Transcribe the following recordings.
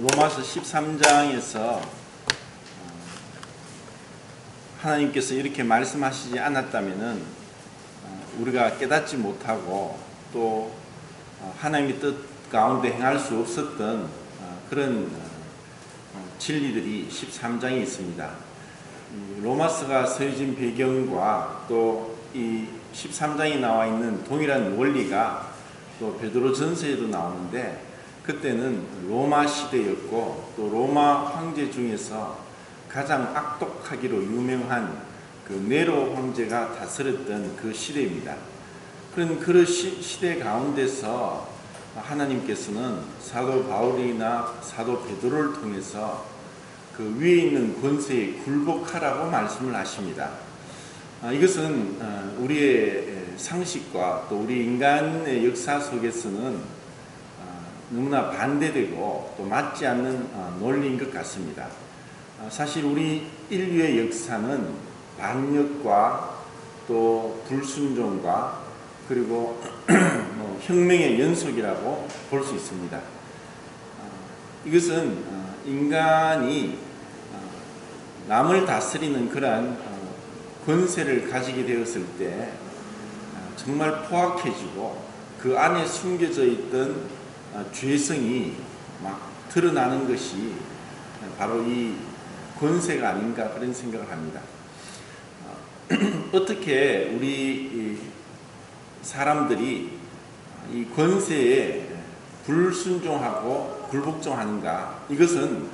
로마서 13장에서 하나님께서 이렇게 말씀하시지 않았다면은 우리가 깨닫지 못하고 또 하나님의 뜻 가운데 행할 수 없었던 그런 진리들이 13장에 있습니다. 로마서가 쓰여진 배경과 또 이 13장에 나와 있는 동일한 원리가 또 베드로 전서에도 나오는데, 그때는 로마 시대였고 또 로마 황제 중에서 가장 악독하기로 유명한 그 네로 황제가 다스렸던 그 시대입니다. 그런 그 시대 가운데서 하나님께서는 사도 바울이나 사도 베드로를 통해서 그 위에 있는 권세에 굴복하라고 말씀을 하십니다. 이것은 우리의 상식과 또 우리 인간의 역사 속에서는 너무나 반대되고 또 맞지 않는 논리인 것 같습니다. 사실 우리 인류의 역사는 반역과 또 불순종과 그리고 혁명의 연속이라고 볼 수 있습니다. 이것은 인간이 남을 다스리는 그러한 권세를 가지게 되었을 때 정말 포악해지고 그 안에 숨겨져 있던 죄성이 막 드러나는 것이 바로 이 권세가 아닌가 그런 생각을 합니다. 어떻게 우리 사람들이 이 권세에 불순종하고 굴복종하는가? 이것은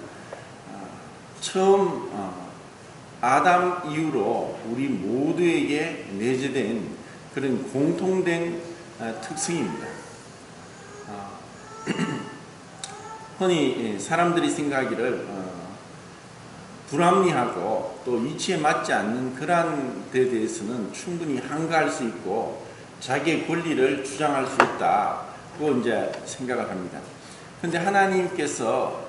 처음 아담 이후로 우리 모두에게 내재된 그런 공통된 특성입니다. 흔히 사람들이 생각하기를 불합리하고 또 이치에 맞지 않는 그러한 데 대해서는 충분히 항거할 수 있고 자기의 권리를 주장할 수 있다고 이제 생각을 합니다. 그런데 하나님께서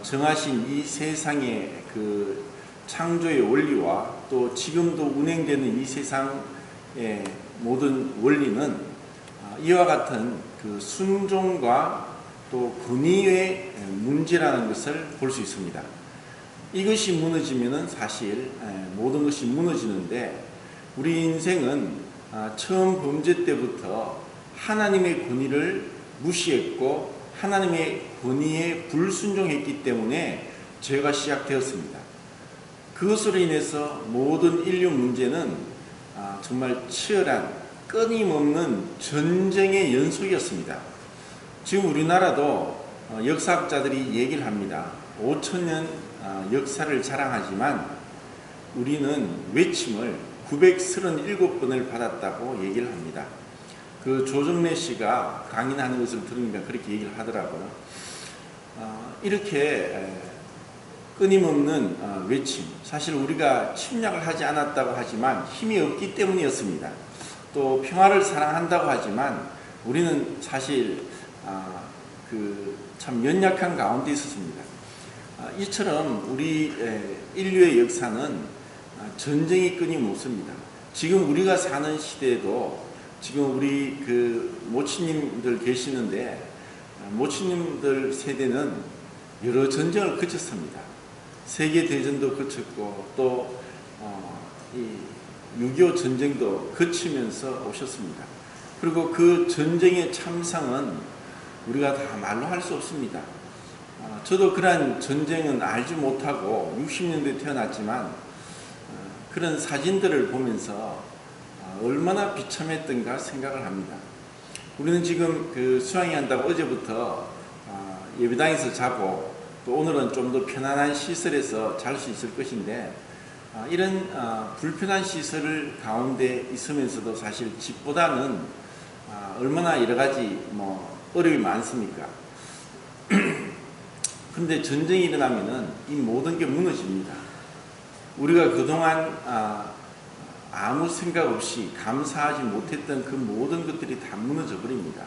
정하신 이 세상의 그 창조의 원리와 또 지금도 운행되는 이 세상의 모든 원리는 이와 같은 그 순종과 또 권위의 문제라는 것을 볼 수 있습니다. 이것이 무너지면은 사실 모든 것이 무너지는데, 우리 인생은 처음 범죄 때부터 하나님의 권위를 무시했고 하나님의 권위에 불순종했기 때문에 죄가 시작되었습니다. 그것으로 인해서 모든 인류 문제는 정말 치열한 끊임없는 전쟁의 연속이었습니다. 지금 우리나라도 역사학자들이 얘기를 합니다. 5천년 역사를 자랑하지만 우리는 외침을 937번을 받았다고 얘기를 합니다. 그 조정래 씨가 강인하는 것을 들으니까 그렇게 얘기를 하더라고요. 이렇게 끊임없는 외침, 사실 우리가 침략을 하지 않았다고 하지만 힘이 없기 때문이었습니다. 또 평화를 사랑한다고 하지만 우리는 사실 참 연약한 가운데 있었습니다. 이처럼 우리 인류의 역사는 전쟁이 끊임없습니다. 지금 우리가 사는 시대에도 지금 우리 그 모친님들 계시는데, 모친님들 세대는 여러 전쟁을 거쳤습니다. 세계대전도 거쳤고 또 6.25 전쟁도 거치면서 오셨습니다. 그리고 그 전쟁의 참상은 우리가 다 말로 할 수 없습니다. 저도 그러한 전쟁은 알지 못하고 60년대에 태어났지만 그런 사진들을 보면서 얼마나 비참했던가 생각을 합니다. 우리는 지금 그 수양회 한다고 어제부터 예배당에서 자고 또 오늘은 좀 더 편안한 시설에서 잘 수 있을 것인데, 이런 불편한 시설 가운데 있으면서도 사실 집보다는 얼마나 여러 가지 어려움이 많습니까? 그런데 전쟁이 일어나면은 이 모든 게 무너집니다. 우리가 그동안 아무 생각 없이 감사하지 못했던 그 모든 것들이 다 무너져 버립니다.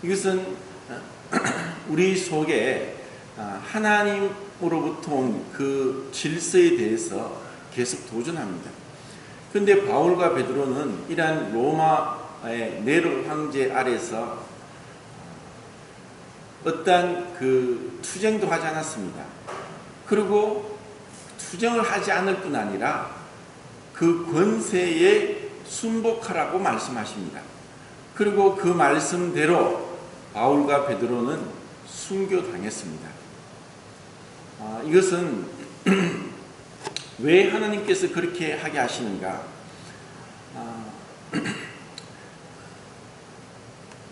이것은 우리 속에 하나님으로부터 온 그 질서에 대해서 계속 도전합니다. 그런데 바울과 베드로는 이러한 로마의 네로 황제 아래서 어떠한 그 투쟁도 하지 않았습니다. 그리고 투쟁을 하지 않을 뿐 아니라 그 권세에 순복하라고 말씀하십니다. 그리고 그 말씀대로 바울과 베드로는 순교당했습니다. 이것은 왜 하나님께서 그렇게 하게 하시는가?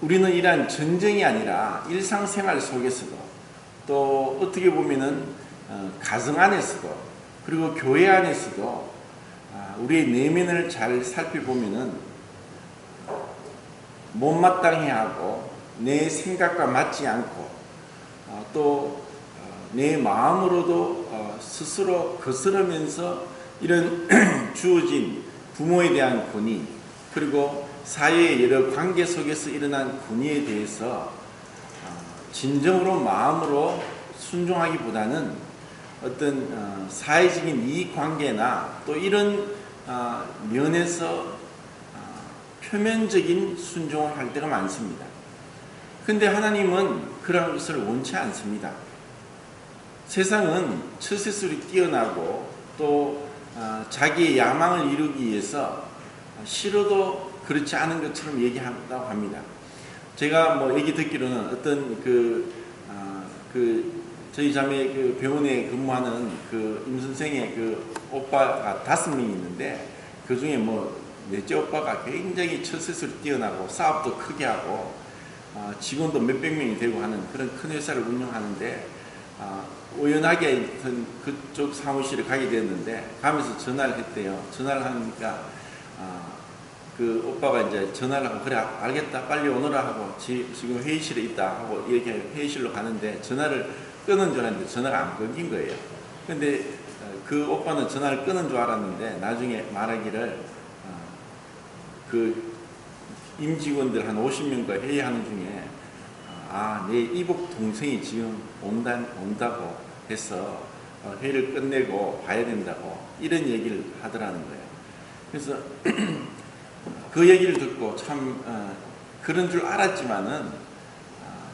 우리는 이러한 전쟁이 아니라 일상생활 속에서도 또 어떻게 보면은 가정 안에서도 그리고 교회 안에서도 우리의 내면을 잘 살펴보면은 못마땅해 하고 내 생각과 맞지 않고 또 내 마음으로도 스스로 거스르면서 이런 주어진 부모에 대한 권위 그리고 사회의 여러 관계 속에서 일어난 권위에 대해서 진정으로 마음으로 순종하기보다는 어떤 사회적인 이익관계나 또 이런 면에서 표면적인 순종을 할 때가 많습니다. 근데 하나님은 그런 것을 원치 않습니다. 세상은 처세술이 뛰어나고 또 자기의 야망을 이루기 위해서 싫어도 그렇지 않은 것처럼 얘기한다고 합니다. 제가 뭐 얘기 듣기로는 어떤 저희 자매 그 병원에 근무하는 그 임 선생의 그 오빠가 5명이 있는데 그 중에 뭐 넷째 오빠가 굉장히 처세술이 뛰어나고 사업도 크게 하고 직원도 몇백 명이 되고 하는 그런 큰 회사를 운영하는데 우연하게 그쪽 사무실에 가게 되었는데 가면서 전화를 했대요. 전화를 하니까 그 오빠가 이제 전화를 하고 그래 알겠다 빨리 오너라 하고 지금 회의실에 있다 하고 이렇게 회의실로 가는데 전화를 끊은 줄 알았는데 전화가 안 끊긴 거예요. 근데 그 오빠는 전화를 끊은 줄 알았는데 나중에 말하기를 그 임직원들 한 50명과 회의하는 중에 내 이복 동생이 지금 온다고 해서 회의를 끝내고 봐야 된다고 이런 얘기를 하더라는 거예요. 그래서 그 얘기를 듣고 참 그런 줄 알았지만은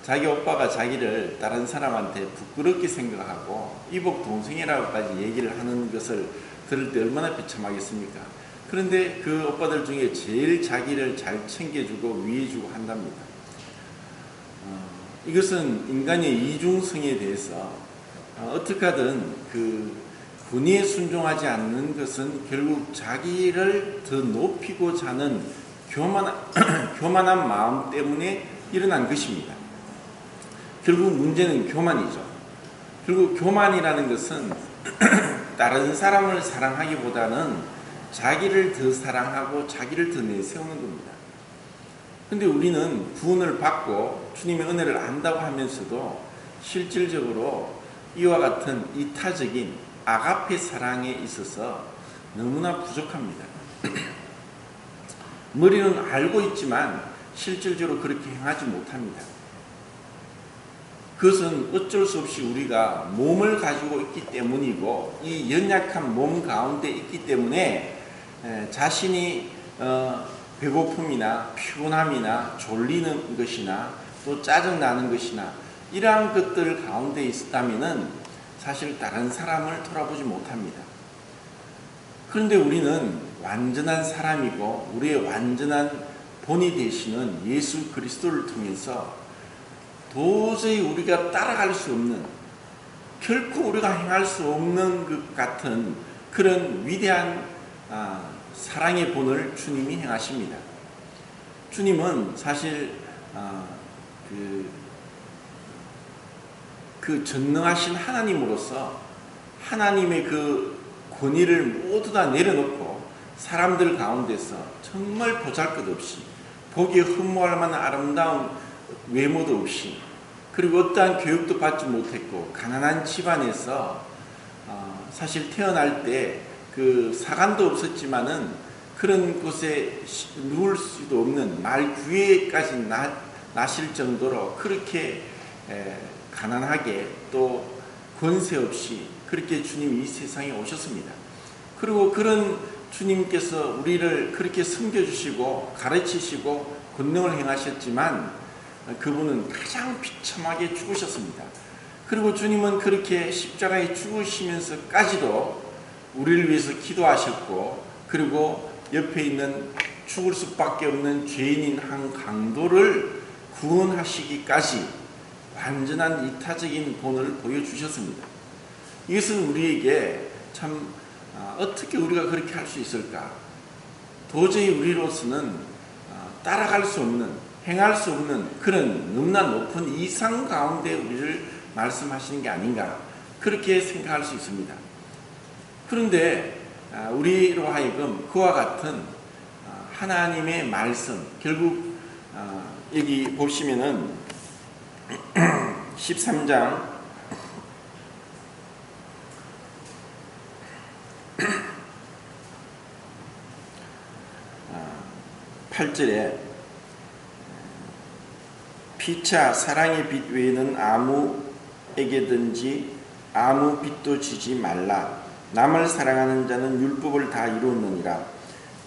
자기 오빠가 자기를 다른 사람한테 부끄럽게 생각하고 이복 동생이라고까지 얘기를 하는 것을 들을 때 얼마나 비참하겠습니까? 그런데 그 오빠들 중에 제일 자기를 잘 챙겨주고 위해주고 한답니다. 이것은 인간의 이중성에 대해서 어떻게 하든 그 권위에 순종하지 않는 것은 결국 자기를 더 높이고자 하는 교만한 마음 때문에 일어난 것입니다. 결국 문제는 교만이죠. 결국 교만이라는 것은 다른 사람을 사랑하기보다는 자기를 더 사랑하고 자기를 더 내세우는 겁니다. 근데 우리는 구원을 받고 주님의 은혜를 안다고 하면서도 실질적으로 이와 같은 이타적인 아가페 사랑에 있어서 너무나 부족합니다. 머리는 알고 있지만 실질적으로 그렇게 행하지 못합니다. 그것은 어쩔 수 없이 우리가 몸을 가지고 있기 때문이고 이 연약한 몸 가운데 있기 때문에 자신이 배고픔이나 피곤함이나 졸리는 것이나 또 짜증나는 것이나 이러한 것들 가운데 있었다면 사실 다른 사람을 돌아보지 못합니다. 그런데 우리는 완전한 사람이고 우리의 완전한 본이 되시는 예수 그리스도를 통해서 도저히 우리가 따라갈 수 없는 결코 우리가 행할 수 없는 것 같은 그런 위대한 사랑의 본을 주님이 행하십니다. 주님은 사실 그 전능하신 하나님으로서 하나님의 그 권위를 모두 다 내려놓고 사람들 가운데서 정말 보잘것없이 보기에 흠모할 만한 아름다운 외모도 없이 그리고 어떠한 교육도 받지 못했고 가난한 집안에서 사실 태어날 때 그 사관도 없었지만은 그런 곳에 누울 수도 없는 말 귀에까지 나실 정도로 그렇게 가난하게 또 권세 없이 그렇게 주님이 이 세상에 오셨습니다. 그리고 그런 주님께서 우리를 그렇게 섬겨주시고 가르치시고 권능을 행하셨지만 그분은 가장 비참하게 죽으셨습니다. 그리고 주님은 그렇게 십자가에 죽으시면서까지도 우리를 위해서 기도하셨고, 그리고 옆에 있는 죽을 수밖에 없는 죄인인 한 강도를 구원하시기까지 완전한 이타적인 본을 보여주셨습니다. 이것은 우리에게 참 어떻게 우리가 그렇게 할 수 있을까? 도저히 우리로서는 따라갈 수 없는, 행할 수 없는 그런 너무나 높은 이상 가운데 우리를 말씀하시는 게 아닌가, 그렇게 생각할 수 있습니다. 그런데 우리로 하여금 그와 같은 하나님의 말씀, 결국 여기 보시면은 13장 8절에 피차 사랑의 빛 외에는 아무에게든지 아무 빛도 지지 말라. 남을 사랑하는 자는 율법을 다 이루었느니라.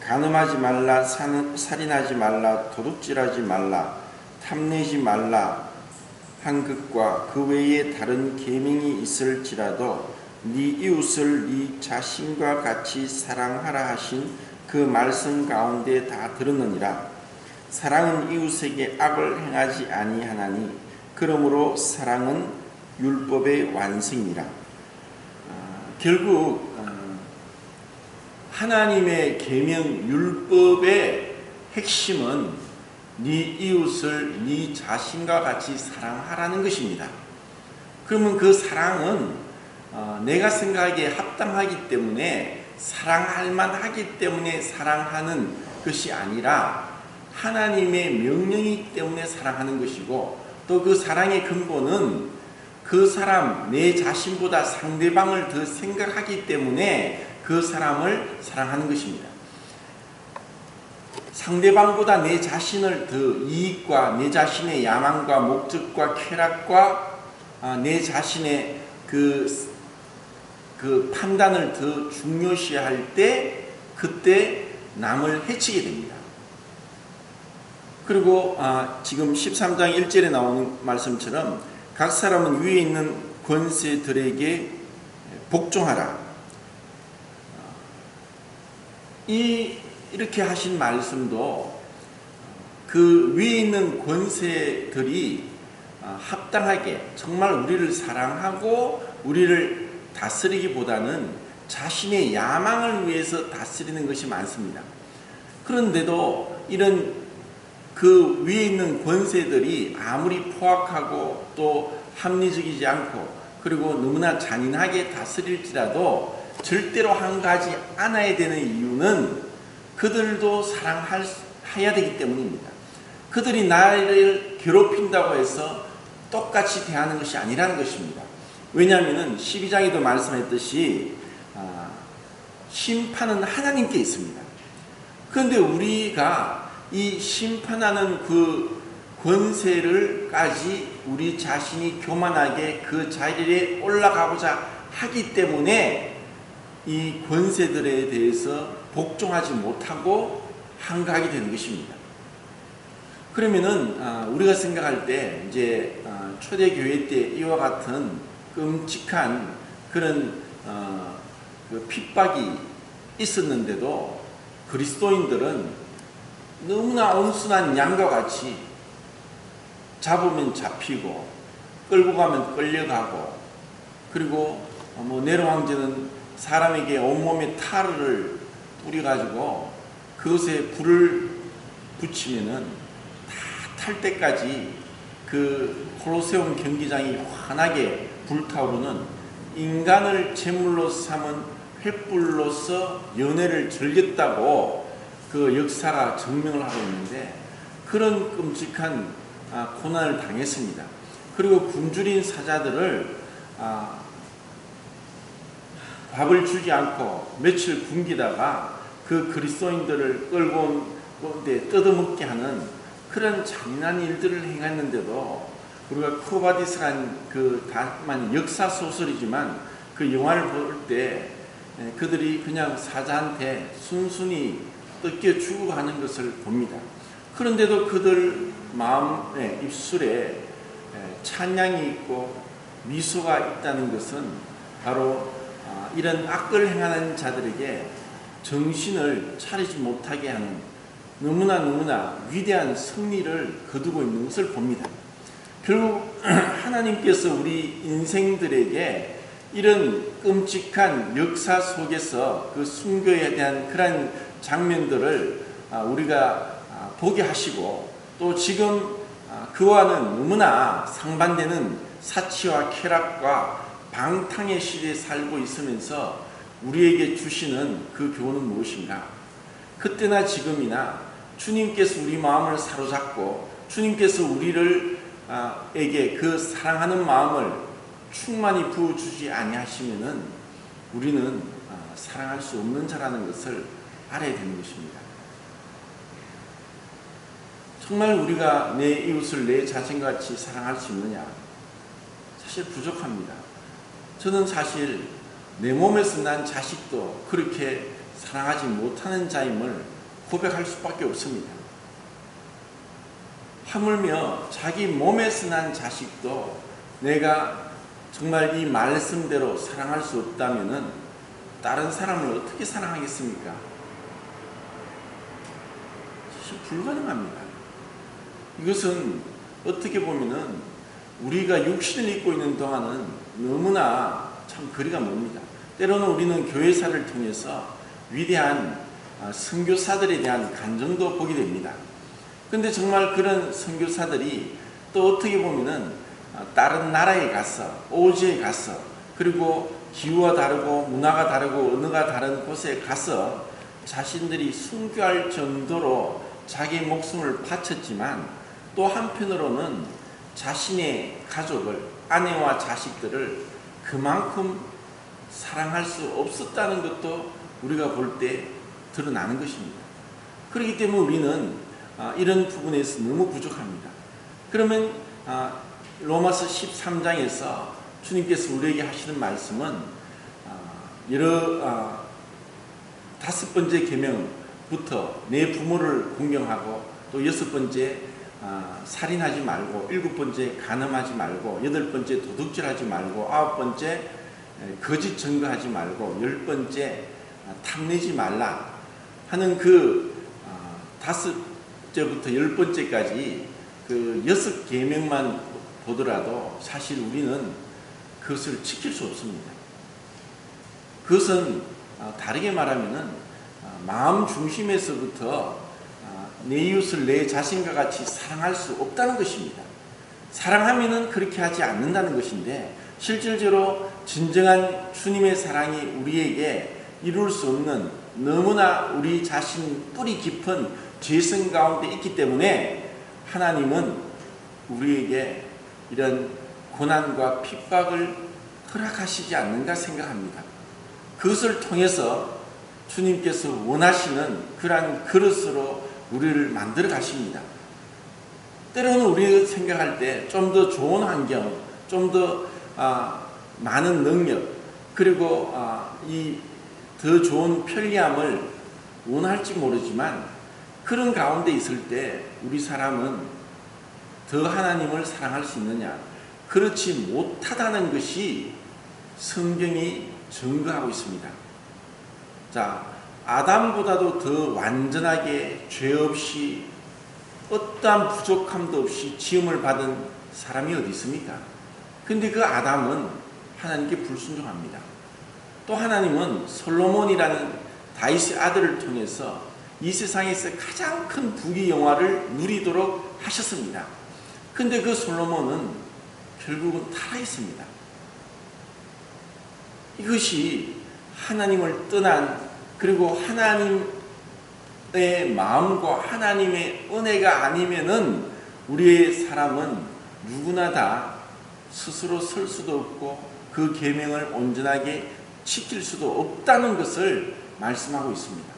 간음하지 말라, 살인하지 말라, 도둑질하지 말라, 탐내지 말라 한 것과 그 외에 다른 계명이 있을지라도 네 이웃을 네 자신과 같이 사랑하라 하신 그 말씀 가운데 다 들었느니라. 사랑은 이웃에게 악을 행하지 아니하나니 그러므로 사랑은 율법의 완성이라. 결국 하나님의 계명 율법의 핵심은 네 이웃을 네 자신과 같이 사랑하라는 것입니다. 그러면 그 사랑은 내가 생각하기에 합당하기 때문에, 사랑할 만하기 때문에 사랑하는 것이 아니라 하나님의 명령이기 때문에 사랑하는 것이고, 또 그 사랑의 근본은 그 사람, 내 자신보다 상대방을 더 생각하기 때문에 그 사람을 사랑하는 것입니다. 상대방보다 내 자신을 더 이익과 내 자신의 야망과 목적과 쾌락과 내 자신의 그 판단을 더 중요시할 때, 그때 남을 해치게 됩니다. 그리고 지금 13장 1절에 나오는 말씀처럼 각 사람은 위에 있는 권세들에게 복종하라. 이렇게 하신 말씀도 그 위에 있는 권세들이 합당하게 정말 우리를 사랑하고 우리를 다스리기보다는 자신의 야망을 위해서 다스리는 것이 많습니다. 그런데도 이런 그 위에 있는 권세들이 아무리 포악하고 또 합리적이지 않고 그리고 너무나 잔인하게 다스릴지라도 절대로 한 가지 안아야 되는 이유는 그들도 사랑해야 되기 때문입니다. 그들이 나를 괴롭힌다고 해서 똑같이 대하는 것이 아니라는 것입니다. 왜냐하면 12장에도 말씀했듯이 심판은 하나님께 있습니다. 그런데 우리가 이 심판하는 그 권세를까지 우리 자신이 교만하게 그 자리에 올라가고자 하기 때문에 이 권세들에 대해서 복종하지 못하고 항거하게 되는 것입니다. 그러면은 우리가 생각할 때 이제 초대교회 때 이와 같은 끔찍한 그런 그 핍박이 있었는데도 그리스도인들은 너무나 온순한 양과 같이 잡으면 잡히고 끌고 가면 끌려가고, 그리고 네로 황제는 사람에게 온몸에 탈을 뿌려가지고 그것에 불을 붙이면은 다 탈 때까지 그 콜로세움 경기장이 환하게 불타오르는, 인간을 제물로 삼은 횃불로서 연애를 즐겼다고 그 역사가 증명을 하고 있는데, 그런 끔찍한 고난을 당했습니다. 그리고 굶주린 사자들을 밥을 주지 않고 며칠 굶기다가 그 그리스도인들을 끌고 온 데 뜯어먹게 하는 그런 잔인한 일들을 행했는데도, 우리가 쿠바디스라는 그 다만 역사 소설이지만 그 영화를 볼 때 그들이 그냥 사자한테 순순히 뜯겨 죽어가는 것을 봅니다. 그런데도 그들 마음의 입술에 찬양이 있고 미소가 있다는 것은 바로 이런 악을 행하는 자들에게 정신을 차리지 못하게 하는 너무나 위대한 승리를 거두고 있는 것을 봅니다. 결국 하나님께서 우리 인생들에게 이런 끔찍한 역사 속에서 그 순교에 대한 그런 장면들을 우리가 보게 하시고, 또 지금 그와는 너무나 상반되는 사치와 쾌락과 방탕의 시대에 살고 있으면서 우리에게 주시는 그 교훈은 무엇인가? 그때나 지금이나 주님께서 우리 마음을 사로잡고 주님께서 우리를 에게 그 사랑하는 마음을 충만히 부어주지 아니하시면은 우리는 사랑할 수 없는 자라는 것을 알아야 되는 것입니다. 정말 우리가 내 이웃을 내 자신같이 사랑할 수 있느냐? 사실 부족합니다. 저는 사실 내 몸에서 난 자식도 그렇게 사랑하지 못하는 자임을 고백할 수밖에 없습니다. 하물며 자기 몸에서 난 자식도 내가 정말 이 말씀대로 사랑할 수 없다면은 다른 사람을 어떻게 사랑하겠습니까? 사실 불가능합니다. 이것은 어떻게 보면은 우리가 육신을 입고 있는 동안은 너무나 참 거리가 멉니다. 때로는 우리는 교회사를 통해서 위대한 선교사들에 대한 간증도 보게 됩니다. 근데 정말 그런 선교사들이 또 어떻게 보면은 다른 나라에 가서, 오지에 가서, 그리고 기후가 다르고 문화가 다르고 언어가 다른 곳에 가서 자신들이 순교할 정도로 자기 목숨을 바쳤지만, 또 한편으로는 자신의 가족을, 아내와 자식들을 그만큼 사랑할 수 없었다는 것도 우리가 볼 때 드러나는 것입니다. 그렇기 때문에 우리는 이런 부분에서 너무 부족합니다. 그러면 로마서 13장에서 주님께서 우리에게 하시는 말씀은 다섯 번째 계명부터 내 부모를 공경하고, 또 여섯 번째 살인하지 말고, 일곱 번째 간음하지 말고, 여덟 번째 도둑질하지 말고, 아홉 번째 거짓 증거하지 말고, 열 번째 탐내지 말라 하는 그 다섯째부터 열 번째까지 그 여섯 계명만 보더라도 사실 우리는 그것을 지킬 수 없습니다. 그것은 다르게 말하면은 마음 중심에서부터 내 이웃을 내 자신과 같이 사랑할 수 없다는 것입니다. 사랑하면은 그렇게 하지 않는다는 것인데, 실질적으로 진정한 주님의 사랑이 우리에게 이룰 수 없는 너무나 우리 자신 뿌리 깊은 죄성 가운데 있기 때문에 하나님은 우리에게 이런 고난과 핍박을 허락하시지 않는가 생각합니다. 그것을 통해서 주님께서 원하시는 그러한 그릇으로 우리를 만들어 가십니다. 때로는 우리가 생각할 때 좀 더 좋은 환경, 좀 더 많은 능력, 그리고 이 더 좋은 편리함을 원할지 모르지만, 그런 가운데 있을 때 우리 사람은 더 하나님을 사랑할 수 있느냐? 그렇지 못하다는 것이 성경이 증거하고 있습니다. 자, 아담보다도 더 완전하게 죄 없이 어떠한 부족함도 없이 지음을 받은 사람이 어디 있습니까? 근데 그 아담은 하나님께 불순종합니다. 또 하나님은 솔로몬이라는 다윗의 아들을 통해서 이 세상에서 가장 큰 부귀 영화를 누리도록 하셨습니다. 근데 그 솔로몬은 결국은 타락했습니다. 이것이 하나님을 떠난, 그리고 하나님의 마음과 하나님의 은혜가 아니면은 우리의 사람은 누구나 다 스스로 설 수도 없고 그 계명을 온전하게 지킬 수도 없다는 것을 말씀하고 있습니다.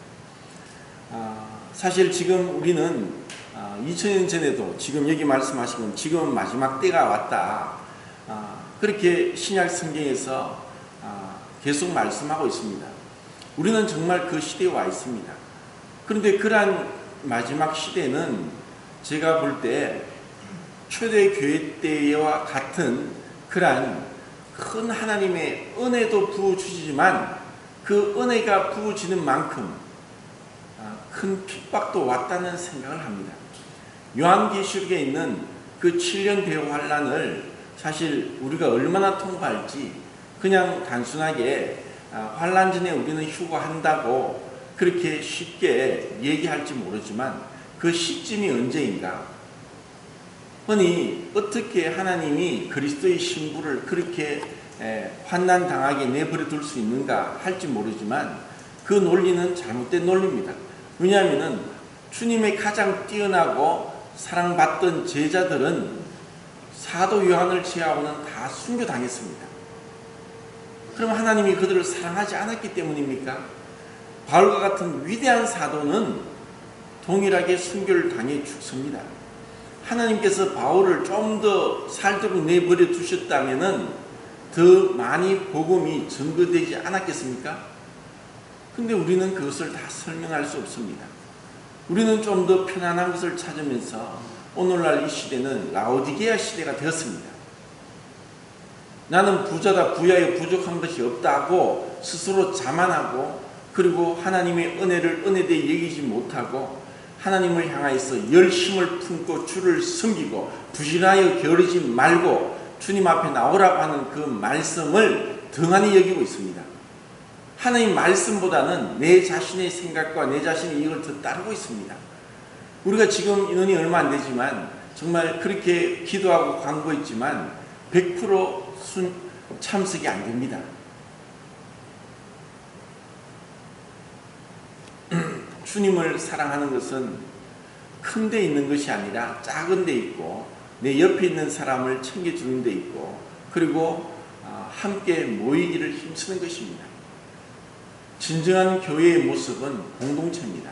사실 지금 우리는 2000년 전에도 지금 여기 말씀하시면 지금 마지막 때가 왔다, 그렇게 신약 성경에서 계속 말씀하고 있습니다. 우리는 정말 그 시대에 와 있습니다. 그런데 그러한 마지막 시대는 제가 볼 때 초대교회 때와 같은 그러한 큰 하나님의 은혜도 부어주시지만 그 은혜가 부어지는 만큼 큰 핍박도 왔다는 생각을 합니다. 요한계시록에 있는 그 7년 대환란을 사실 우리가 얼마나 통과할지 그냥 단순하게 환란 전에 우리는 휴거한다고 그렇게 쉽게 얘기할지 모르지만 그 시점이 언제인가? 흔히 어떻게 하나님이 그리스도의 신부를 그렇게 환난 당하게 내버려 둘 수 있는가 할지 모르지만 그 논리는 잘못된 논리입니다. 왜냐하면 주님의 가장 뛰어나고 사랑받던 제자들은 사도 요한을 제외하고는 다 순교당했습니다. 그럼 하나님이 그들을 사랑하지 않았기 때문입니까? 바울과 같은 위대한 사도는 동일하게 순교를 당해 죽습니다. 하나님께서 바울을 좀 더 살도록 내버려 두셨다면 더 많이 복음이 전거되지 않았겠습니까? 근데 우리는 그것을 다 설명할 수 없습니다. 우리는 좀 더 편안한 것을 찾으면서 오늘날 이 시대는 라오디게아 시대가 되었습니다. 나는 부자다, 부야에 부족한 것이 없다고 스스로 자만하고 그리고 하나님의 은혜를 은혜되이 여기지 못하고 하나님을 향하여서 열심을 품고 주를 섬기고 부실하여 게으르지 말고 주님 앞에 나오라고 하는 그 말씀을 등한히 여기고 있습니다. 하나님 말씀보다는 내 자신의 생각과 내 자신의 이익을 더 따르고 있습니다. 우리가 지금 인원이 얼마 안 되지만 정말 그렇게 기도하고 광고했지만 100% 참석이 안 됩니다. 주님을 사랑하는 것은 큰 데 있는 것이 아니라 작은 데 있고 내 옆에 있는 사람을 챙겨주는 데 있고 그리고 함께 모이기를 힘쓰는 것입니다. 진정한 교회의 모습은 공동체입니다.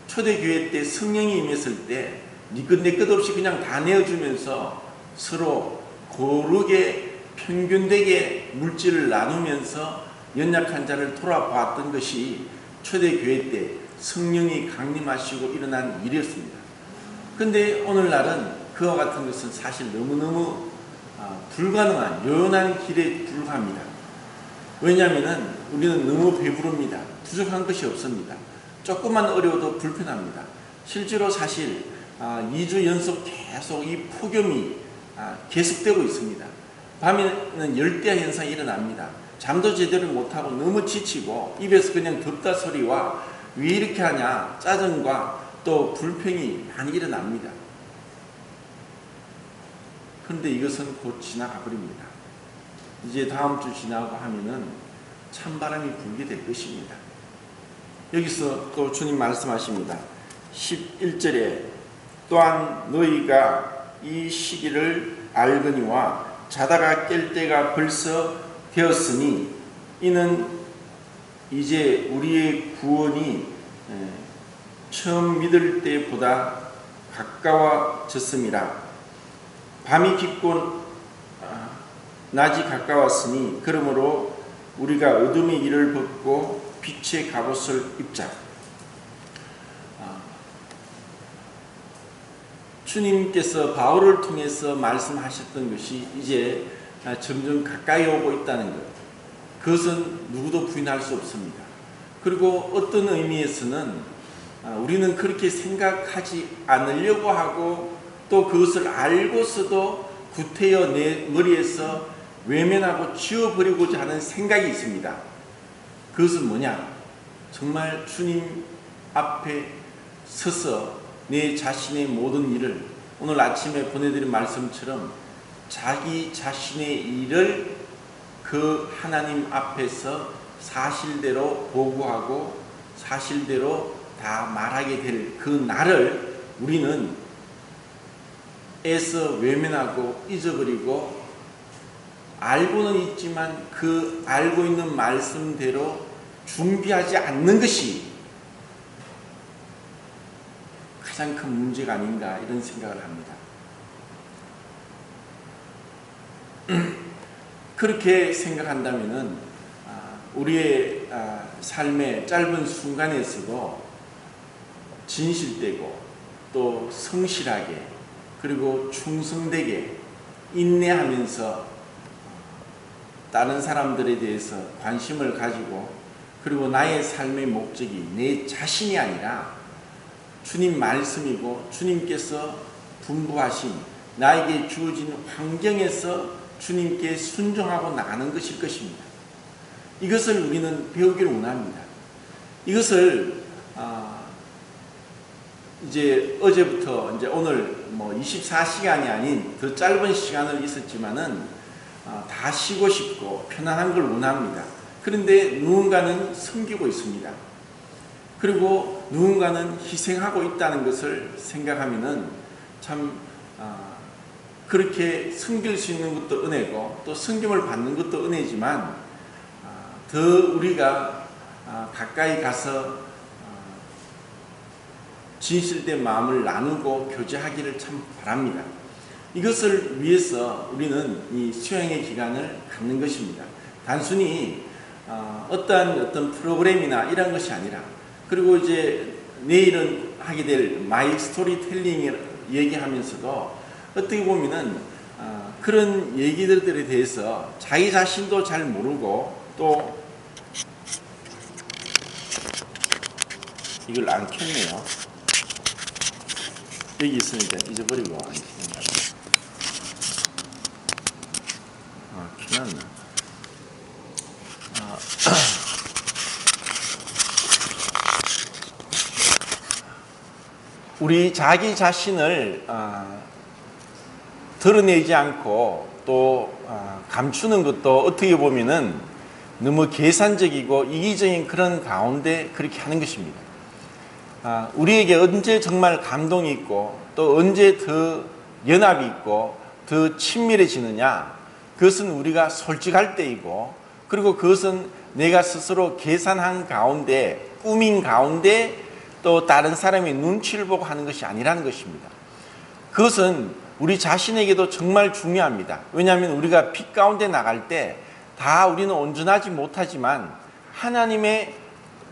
초대교회 때 성령이 임했을 때 니끝 내 것 없이 그냥 다 내어주면서 서로 고르게 평균되게 물질을 나누면서 연약한 자를 돌아보았던 것이 초대교회 때 성령이 강림하시고 일어난 일이었습니다. 그런데 오늘날은 그와 같은 것은 사실 너무너무 불가능한 요연한 길에 불과합니다. 왜냐하면 우리는 너무 배부릅니다. 부족한 것이 없습니다. 조금만 어려워도 불편합니다. 실제로 사실 2주 연속 계속 이 폭염이 계속되고 있습니다. 밤에는 열대야 현상이 일어납니다. 잠도 제대로 못하고 너무 지치고 입에서 그냥 덥다 소리와 왜 이렇게 하냐 짜증과 또 불평이 많이 일어납니다. 그런데 이것은 곧 지나가 버립니다. 이제 다음 주 지나고 하면은 찬바람이 불게 될 것입니다. 여기서 또 주님 말씀하십니다. 11절에 또한 너희가 이 시기를 알거니와 자다가 깰 때가 벌써 되었으니 이는 이제 우리의 구원이 처음 믿을 때보다 가까워졌습니다. 밤이 깊고 낮이 가까웠으니 그러므로 우리가 어둠의 일을 벗고 빛의 갑옷을 입자. 주님께서 바울을 통해서 말씀하셨던 것이 이제 점점 가까이 오고 있다는 것. 그것은 누구도 부인할 수 없습니다. 그리고 어떤 의미에서는 우리는 그렇게 생각하지 않으려고 하고 또 그것을 알고서도 구태여 내 머리에서 외면하고 지워버리고자 하는 생각이 있습니다. 그것은 뭐냐? 정말 주님 앞에 서서 내 자신의 모든 일을 오늘 아침에 보내드린 말씀처럼 자기 자신의 일을 그 하나님 앞에서 사실대로 보고하고 사실대로 다 말하게 될 그 날을 우리는 애써 외면하고 잊어버리고 알고는 있지만 그 알고 있는 말씀대로 준비하지 않는 것이 가장 큰 문제가 아닌가 이런 생각을 합니다. 그렇게 생각한다면 우리의 삶의 짧은 순간에서도 진실되고 또 성실하게 그리고 충성되게 인내하면서 다른 사람들에 대해서 관심을 가지고 그리고 나의 삶의 목적이 내 자신이 아니라 주님 말씀이고 주님께서 분부하신 나에게 주어진 환경에서 주님께 순종하고 나가는 것일 것입니다. 이것을 우리는 배우기를 원합니다. 이것을 이제 어제부터 이제 오늘 24시간이 아닌 더 짧은 시간을 있었지만은 다 쉬고 싶고 편안한 걸 원합니다. 그런데 누군가는 섬기고 있습니다. 그리고 누군가는 희생하고 있다는 것을 생각하면은 참 그렇게 섬길 수 있는 것도 은혜고 또 섬김을 받는 것도 은혜지만 더 우리가 가까이 가서 진실된 마음을 나누고 교제하기를 참 바랍니다. 이것을 위해서 우리는 이 수양의 기간을 갖는 것입니다. 단순히 어떤 프로그램이나 이런 것이 아니라 그리고 이제 내일은 하게 될 마이 스토리텔링을 얘기하면서도 어떻게 보면은 그런 얘기들에 대해서 자기 자신도 잘 모르고 또 이걸 안 켰네요. 여기 있으니까 잊어버리고 안 켰네요. 켜놨나? 우리 자기 자신을 드러내지 않고 또 감추는 것도 어떻게 보면은 너무 계산적이고 이기적인 그런 가운데 그렇게 하는 것입니다. 우리에게 언제 정말 감동이 있고 또 언제 더 연합이 있고 더 친밀해지느냐, 그것은 우리가 솔직할 때이고 그리고 그것은 내가 스스로 계산한 가운데 꾸민 가운데 또 다른 사람의 눈치를 보고 하는 것이 아니라는 것입니다. 그것은 우리 자신에게도 정말 중요합니다. 왜냐하면 우리가 빛 가운데 나갈 때 다 우리는 온전하지 못하지만 하나님의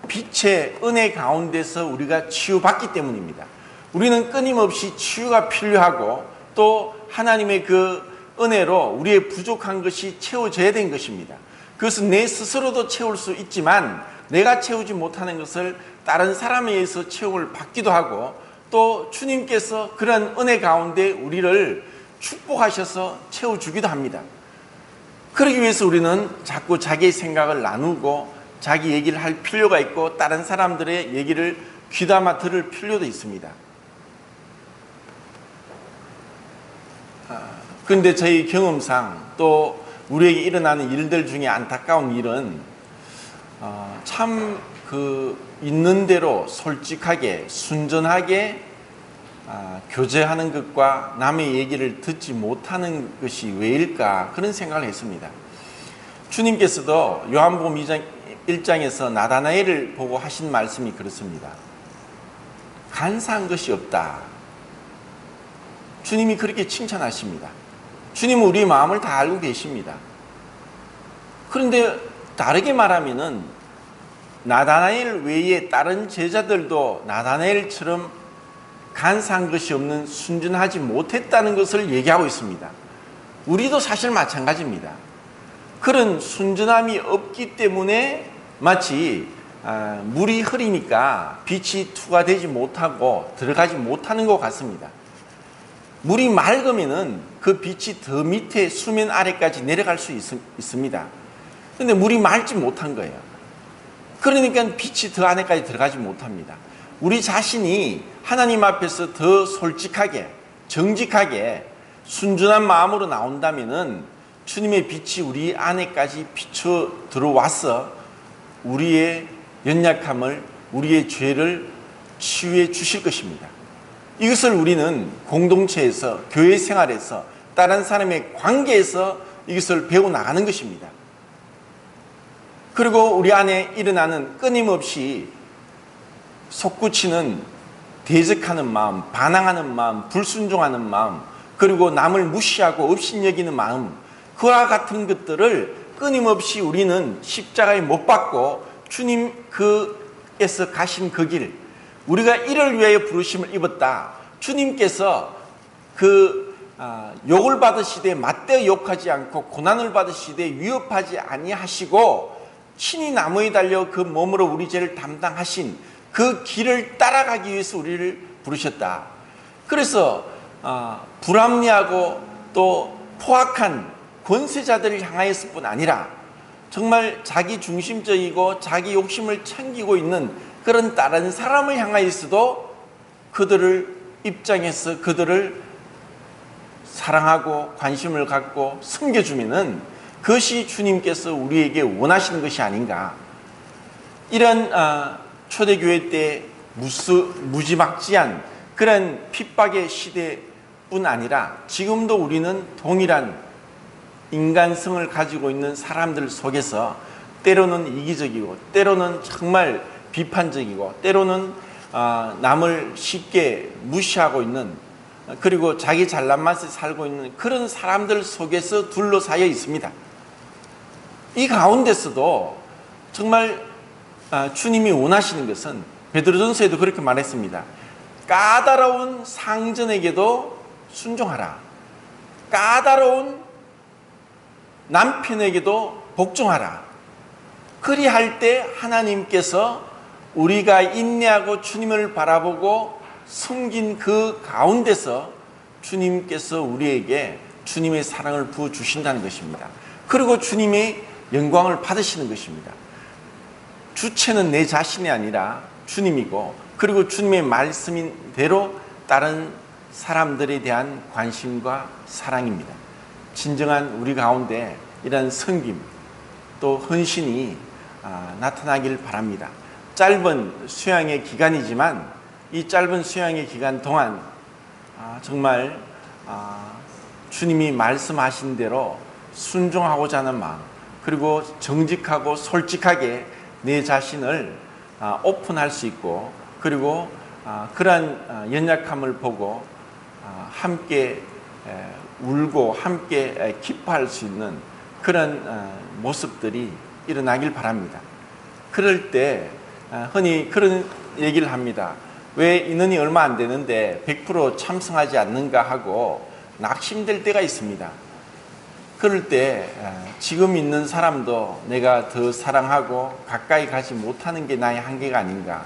빛의 은혜 가운데서 우리가 치유받기 때문입니다. 우리는 끊임없이 치유가 필요하고 또 하나님의 그 은혜로 우리의 부족한 것이 채워져야 된 것입니다. 그것은 내 스스로도 채울 수 있지만 내가 채우지 못하는 것을 다른 사람에 의해서 채움을 받기도 하고 또 주님께서 그런 은혜 가운데 우리를 축복하셔서 채워주기도 합니다. 그러기 위해서 우리는 자꾸 자기의 생각을 나누고 자기 얘기를 할 필요가 있고 다른 사람들의 얘기를 귀담아 들을 필요도 있습니다. 그런데 저희 경험상 또 우리에게 일어나는 일들 중에 안타까운 일은 참 있는 대로 솔직하게 순전하게 교제하는 것과 남의 얘기를 듣지 못하는 것이 왜일까 그런 생각을 했습니다. 주님께서도 요한복음 1장에서 나다나엘을 보고 하신 말씀이 그렇습니다. 간사한 것이 없다. 주님이 그렇게 칭찬하십니다. 주님은 우리의 마음을 다 알고 계십니다. 그런데 다르게 말하면은 나다나엘 외에 다른 제자들도 나다나엘처럼 간사한 것이 없는 순전하지 못했다는 것을 얘기하고 있습니다. 우리도 사실 마찬가지입니다. 그런 순전함이 없기 때문에 마치 물이 흐리니까 빛이 투과되지 못하고 들어가지 못하는 것 같습니다. 물이 맑으면은 그 빛이 더 밑에 수면 아래까지 내려갈 수 있습니다. 그런데 물이 맑지 못한 거예요. 그러니까 빛이 더 안에까지 들어가지 못합니다. 우리 자신이 하나님 앞에서 더 솔직하게 정직하게 순전한 마음으로 나온다면은 주님의 빛이 우리 안에까지 비춰 들어와서 우리의 연약함을 우리의 죄를 치유해 주실 것입니다. 이것을 우리는 공동체에서 교회 생활에서 다른 사람의 관계에서 이것을 배워나가는 것입니다. 그리고 우리 안에 일어나는 끊임없이 솟구치는 대적하는 마음, 반항하는 마음, 불순종하는 마음, 그리고 남을 무시하고 업신여기는 마음, 그와 같은 것들을 끊임없이 우리는 십자가에 못 박고 주님께서 가신 그 길, 우리가 이를 위하여 부르심을 입었다. 주님께서 그 욕을 받으시되 맞대어 욕하지 않고 고난을 받으시되 위협하지 아니하시고 친히 나무에 달려 그 몸으로 우리 죄를 담당하신 그 길을 따라가기 위해서 우리를 부르셨다. 그래서 불합리하고 또 포악한 권세자들을 향하였을 뿐 아니라 정말 자기 중심적이고 자기 욕심을 챙기고 있는 그런 다른 사람을 향하여서도 그들을 입장해서 그들을 사랑하고 관심을 갖고 섬겨주면은 그것이 주님께서 우리에게 원하시는 것이 아닌가. 이런 초대교회 때 무지막지한 그런 핍박의 시대뿐 아니라 지금도 우리는 동일한 인간성을 가지고 있는 사람들 속에서 때로는 이기적이고 때로는 정말 비판적이고 때로는 남을 쉽게 무시하고 있는, 그리고 자기 잘난 맛에 살고 있는 그런 사람들 속에서 둘러싸여 있습니다. 이 가운데서도 정말 주님이 원하시는 것은 베드로전서에도 그렇게 말했습니다. 까다로운 상전에게도 순종하라. 까다로운 남편에게도 복종하라. 그리할 때 하나님께서 우리가 인내하고 주님을 바라보고 숨긴 그 가운데서 주님께서 우리에게 주님의 사랑을 부어주신다는 것입니다. 그리고 주님의 영광을 받으시는 것입니다. 주체는 내 자신이 아니라 주님이고, 그리고 주님의 말씀대로 다른 사람들에 대한 관심과 사랑입니다. 진정한 우리 가운데 이런 섬김 또 헌신이 나타나길 바랍니다. 짧은 수양의 기간이지만 이 짧은 수양의 기간 동안 정말 주님이 말씀하신 대로 순종하고자 하는 마음, 그리고 정직하고 솔직하게 내 자신을 오픈할 수 있고, 그리고 그러한 연약함을 보고 함께 울고 함께 기뻐할 수 있는 그런 모습들이 일어나길 바랍니다. 그럴 때 흔히 그런 얘기를 합니다. 왜 인원이 얼마 안 되는데 100% 참석하지 않는가 하고 낙심될 때가 있습니다. 그럴 때 지금 있는 사람도 내가 더 사랑하고 가까이 가지 못하는 게 나의 한계가 아닌가,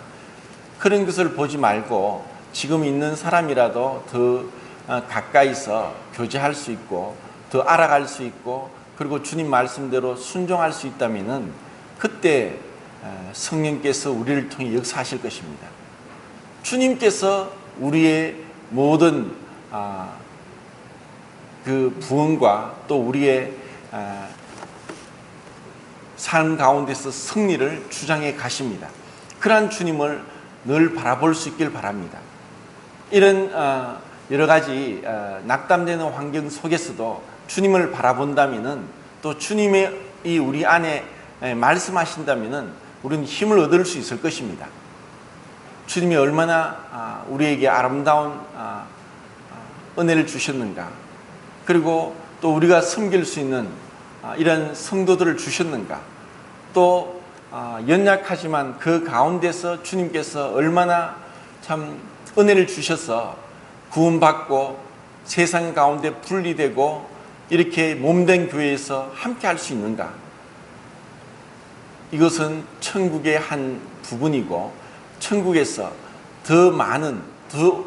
그런 것을 보지 말고 지금 있는 사람이라도 더 가까이서 교제할 수 있고 더 알아갈 수 있고, 그리고 주님 말씀대로 순종할 수 있다면은 그때 성령께서 우리를 통해 역사하실 것입니다. 주님께서 우리의 모든 그 부흥과 또 우리의 삶 가운데서 승리를 주장해 가십니다. 그러한 주님을 늘 바라볼 수 있길 바랍니다. 이런 여러 가지 낙담되는 환경 속에서도 주님을 바라본다면은, 또 주님이 우리 안에 말씀하신다면은 우리는 힘을 얻을 수 있을 것입니다. 주님이 얼마나 우리에게 아름다운 은혜를 주셨는가, 그리고 또 우리가 섬길 수 있는 이런 성도들을 주셨는가, 또 연약하지만 그 가운데서 주님께서 얼마나 참 은혜를 주셔서 구원받고 세상 가운데 분리되고 이렇게 몸된 교회에서 함께 할 수 있는가. 이것은 천국의 한 부분이고, 천국에서 더 많은, 더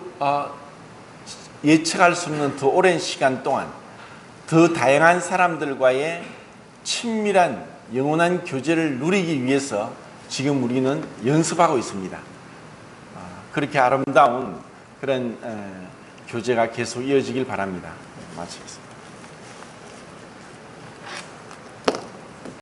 예측할 수 없는 더 오랜 시간 동안 더 다양한 사람들과의 친밀한 영원한 교제를 누리기 위해서 지금 우리는 연습하고 있습니다. 그렇게 아름다운 그런 교제가 계속 이어지길 바랍니다. 마치겠습니다.